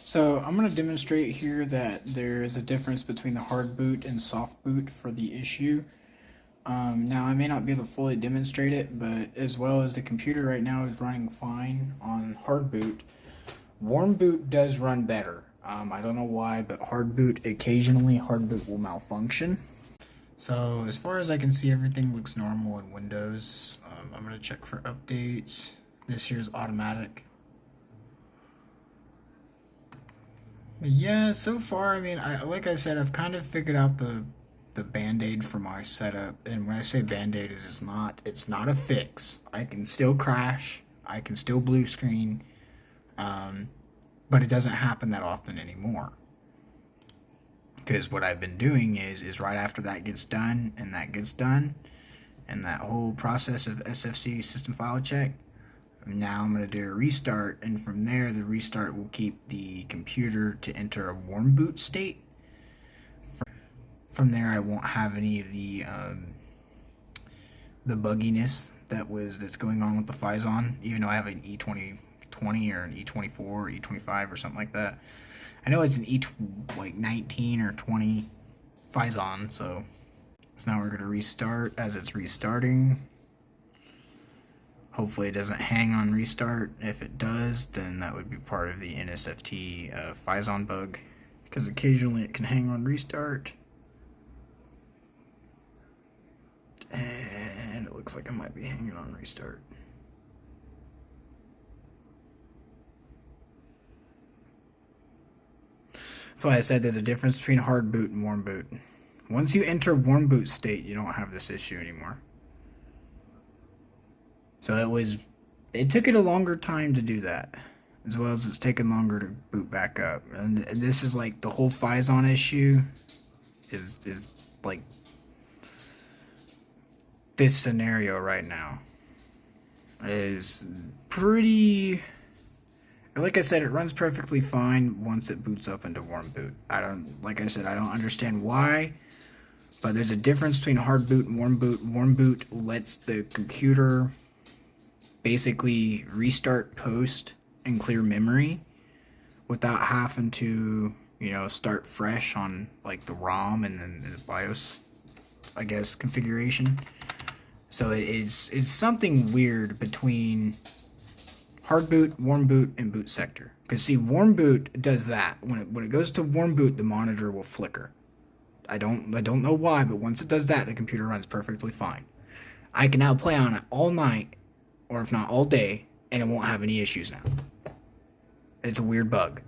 So I'm going to demonstrate here that there is a difference between the hard boot and soft boot for the issue. Now I may not be able to fully demonstrate it, but as well as the computer right now is running fine on hard boot, warm boot does run better. I don't know why, but occasionally hard boot will malfunction. So as far as I can see, everything looks normal in Windows. I'm going to check for updates. This here is automatic. But yeah, so far, I mean, like I said, I've kind of figured out the band-aid for my setup. And when I say band-aid, it's not a fix. I can still crash, I can still blue screen, but it doesn't happen that often anymore. Because what I've been doing is right after that gets done, and that whole process of SFC system file check, now I'm going to do a restart, and from there the restart will keep the computer to enter a warm boot state. From there I won't have any of the bugginess that's going on with the Phison, even though I have an E2020 or an E24 or E25 or something like that. I know it's an like 19 or 20 Phison, so now we're going to restart. As it's restarting, hopefully it doesn't hang on restart. If it does, then that would be part of the NSFT Phison bug, because occasionally it can hang on restart. And it looks like it might be hanging on restart. So like I said, there's a difference between hard boot and warm boot. Once you enter warm boot state, you don't have this issue anymore. So it took it a longer time to do that, as well as it's taken longer to boot back up. And this is like the whole Phison issue is like this scenario right now is pretty. Like I said, it runs perfectly fine once it boots up into warm boot. Like I said, I don't understand why, but there's a difference between hard boot and warm boot. Warm boot lets the computer basically restart post and clear memory without having to, start fresh on like the ROM and then the BIOS, I guess, configuration. So it's something weird between hard boot, warm boot, and boot sector. Because see, warm boot does that. When it goes to warm boot, the monitor will flicker. I don't know why, but once it does that, the computer runs perfectly fine. I can now play on it all night, or if not all day, and it won't have any issues now. It's a weird bug.